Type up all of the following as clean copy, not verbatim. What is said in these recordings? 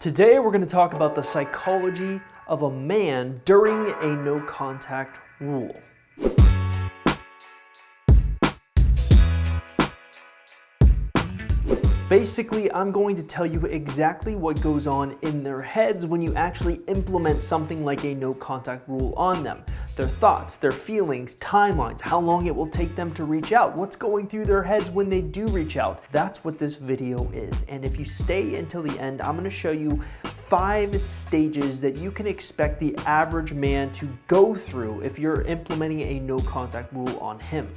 Today we're going to talk about the psychology of a man during a no contact rule. Basically, I'm going to tell you exactly what goes on in their heads when you actually implement something like a no contact rule on them. Their thoughts, their feelings, timelines, how long it will take them to reach out, what's going through their heads when they do reach out. That's what this video is. And if you stay until the end, I'm going to show you 5 stages that you can expect the average man to go through if you're implementing a no contact rule on him.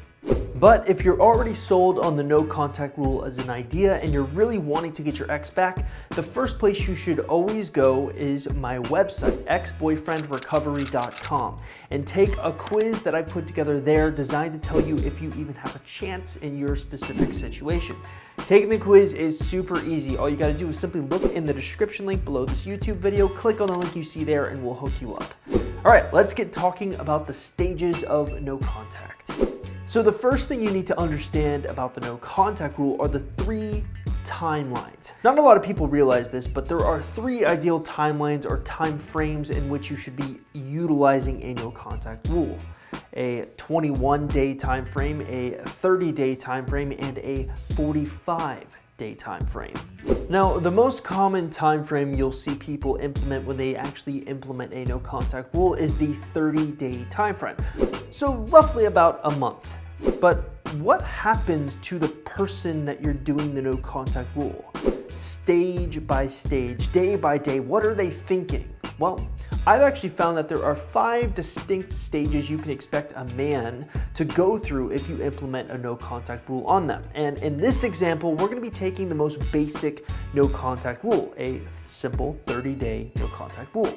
But if you're already sold on the no contact rule as an idea and you're really wanting to get your ex back, the first place you should always go is my website, exboyfriendrecovery.com, and take a quiz that I put together there designed to tell you if you even have a chance in your specific situation. Taking the quiz is super easy. All you gotta do is simply look in the description link below this YouTube video, click on the link you see there, and we'll hook you up. All right, let's get talking about the stages of no contact. So the first thing you need to understand about the no contact rule are the 3 timelines. Not a lot of people realize this, but there are 3 ideal timelines or time frames in which you should be utilizing a no contact rule. A 21-day time frame, a 30-day time frame, and a 45-day time frame. Now, the most common time frame you'll see people implement when they actually implement a no contact rule is the 30-day time frame. So roughly about a month. But what happens to the person that you're doing the no contact rule? Stage by stage, day by day, what are they thinking? Well, I've actually found that there are 5 distinct stages you can expect a man to go through if you implement a no contact rule on them. And in this example, we're going to be taking the most basic no contact rule, a simple 30-day no contact rule.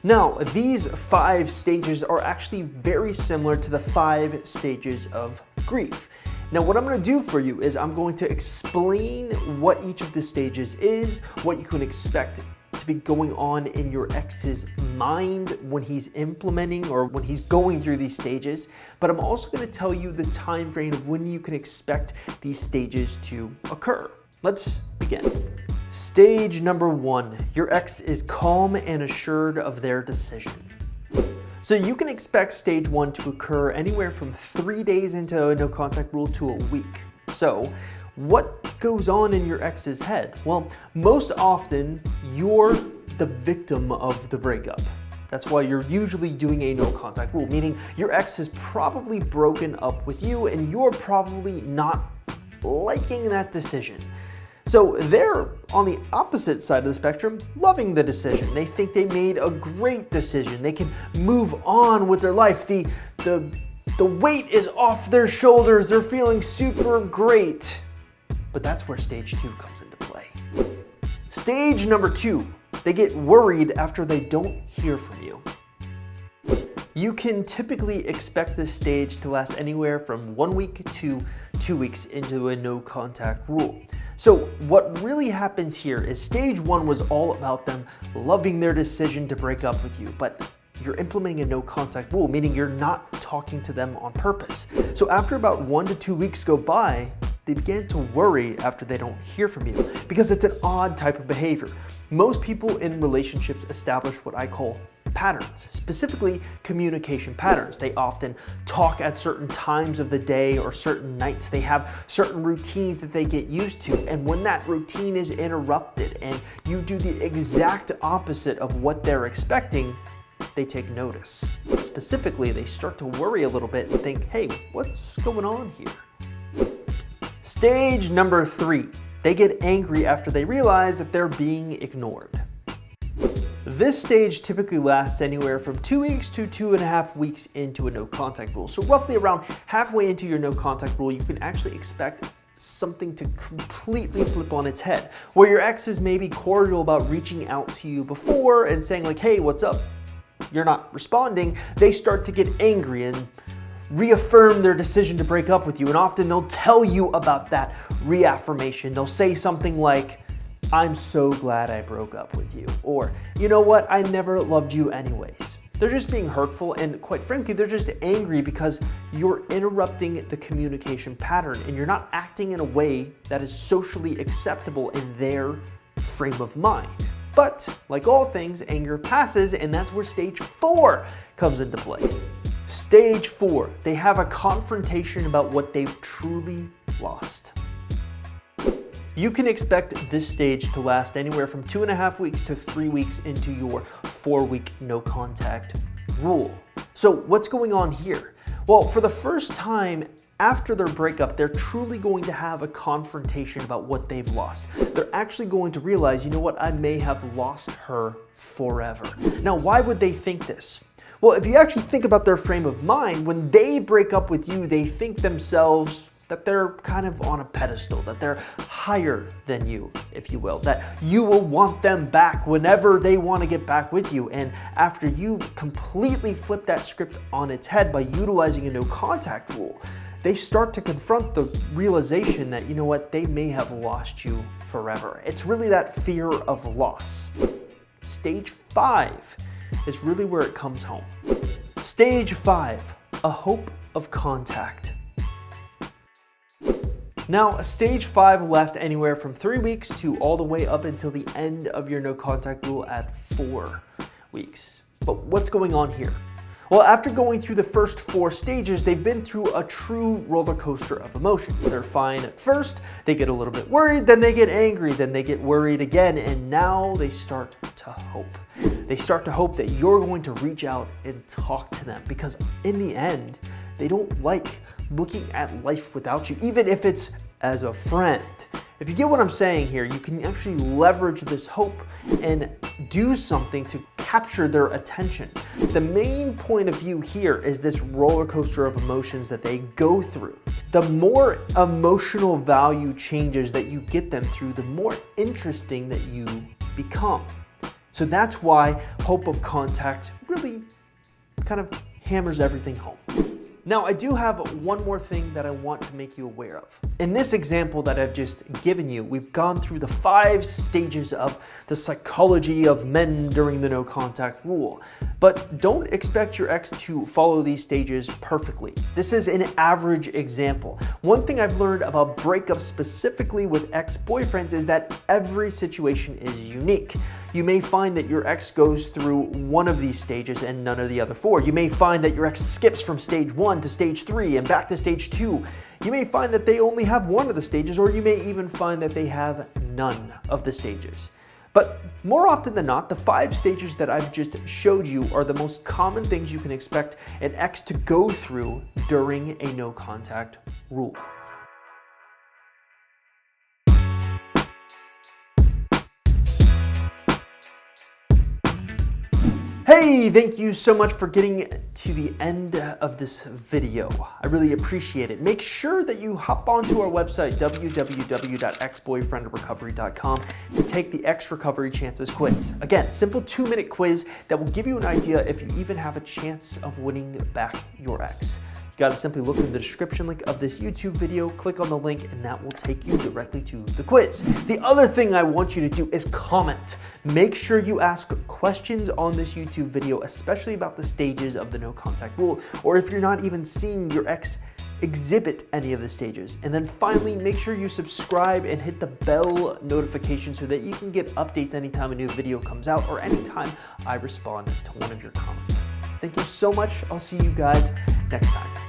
Now, these 5 stages are actually very similar to the 5 stages of grief. Now, what I'm going to do for you is I'm going to explain what each of the stages is, what you can expect to be going on in your ex's mind when he's implementing or when he's going through these stages. But I'm also going to tell you the time frame of when you can expect these stages to occur. Let's begin. Stage number 1, your ex is calm and assured of their decision. So you can expect stage 1 to occur anywhere from 3 days into a no contact rule to a week. So what goes on in your ex's head? Well, most often you're the victim of the breakup. That's why you're usually doing a no contact rule, meaning your ex has probably broken up with you and you're probably not liking that decision. So they're on the opposite side of the spectrum, loving the decision. They think they made a great decision. They can move on with their life. The weight is off their shoulders. They're feeling super great. But that's where stage 2 comes into play. Stage number 2, they get worried after they don't hear from you. You can typically expect this stage to last anywhere from 1 week to 2 weeks into a no contact rule. So what really happens here is stage 1 was all about them loving their decision to break up with you, but you're implementing a no contact rule, meaning you're not talking to them on purpose. So after about 1 to 2 weeks go by, they begin to worry after they don't hear from you because it's an odd type of behavior. Most people in relationships establish what I call patterns, specifically communication patterns. They often talk at certain times of the day or certain nights. They have certain routines that they get used to. And when that routine is interrupted and you do the exact opposite of what they're expecting, they take notice. Specifically, they start to worry a little bit and think, hey, what's going on here? Stage number 3, they get angry after they realize that they're being ignored. This stage typically lasts anywhere from 2 weeks to 2.5 weeks into a no contact rule. So roughly around halfway into your no contact rule, you can actually expect something to completely flip on its head, where your ex is maybe cordial about reaching out to you before and saying like, hey, what's up? You're not responding. They start to get angry and reaffirm their decision to break up with you. And often they'll tell you about that reaffirmation. They'll say something like, I'm so glad I broke up with you. Or, you know what, I never loved you anyways. They're just being hurtful, and quite frankly, they're just angry because you're interrupting the communication pattern and you're not acting in a way that is socially acceptable in their frame of mind. But like all things, anger passes, and that's where stage 4 comes into play. Stage 4, they have a confrontation about what they've truly lost. You can expect this stage to last anywhere from 2.5 weeks to 3 weeks into your 4-week no contact rule. So what's going on here? Well, for the first time after their breakup, they're truly going to have a confrontation about what they've lost. They're actually going to realize, you know what, I may have lost her forever. Now, why would they think this? Well, if you actually think about their frame of mind, when they break up with you, they think themselves that they're kind of on a pedestal, that they're higher than you, if you will, that you will want them back whenever they want to get back with you. And after you completely flip that script on its head by utilizing a no contact rule, they start to confront the realization that, you know what, they may have lost you forever. It's really that fear of loss. Stage 5 is really where it comes home. Stage 5, a hope of contact. Now, stage 5 will last anywhere from 3 weeks to all the way up until the end of your no contact rule at 4 weeks. But what's going on here? Well, after going through the first 4 stages, they've been through a true roller coaster of emotions. They're fine at first, they get a little bit worried, then they get angry, then they get worried again, and now they start to hope. They start to hope that you're going to reach out and talk to them, because in the end, they don't like looking at life without you, even if it's as a friend. If you get what I'm saying here, you can actually leverage this hope and do something to capture their attention. The main point of view here is this roller coaster of emotions that they go through. The more emotional value changes that you get them through, the more interesting that you become. So that's why hope of contact really kind of hammers everything home. Now, I do have one more thing that I want to make you aware of. In this example that I've just given you, we've gone through the 5 stages of the psychology of men during the no contact rule. But don't expect your ex to follow these stages perfectly. This is an average example. One thing I've learned about breakups specifically with ex-boyfriends is that every situation is unique. You may find that your ex goes through one of these stages and none of the other 4. You may find that your ex skips from stage 1 to stage 3 and back to stage 2. You may find that they only have one of the stages, or you may even find that they have none of the stages. But more often than not, the 5 stages that I've just showed you are the most common things you can expect an ex to go through during a no contact rule. Hey, thank you so much for getting to the end of this video. I really appreciate it. Make sure that you hop onto our website, www.exboyfriendrecovery.com, to take the Ex Recovery Chances quiz. Again, simple 2-minute quiz that will give you an idea if you even have a chance of winning back your ex. You gotta simply look in the description link of this YouTube video, click on the link, and that will take you directly to the quiz. The other thing I want you to do is comment. Make sure you ask questions on this YouTube video, especially about the stages of the no contact rule, or if you're not even seeing your ex exhibit any of the stages. And then finally, make sure you subscribe and hit the bell notification so that you can get updates anytime a new video comes out or anytime I respond to one of your comments. Thank you so much. I'll see you guys next time.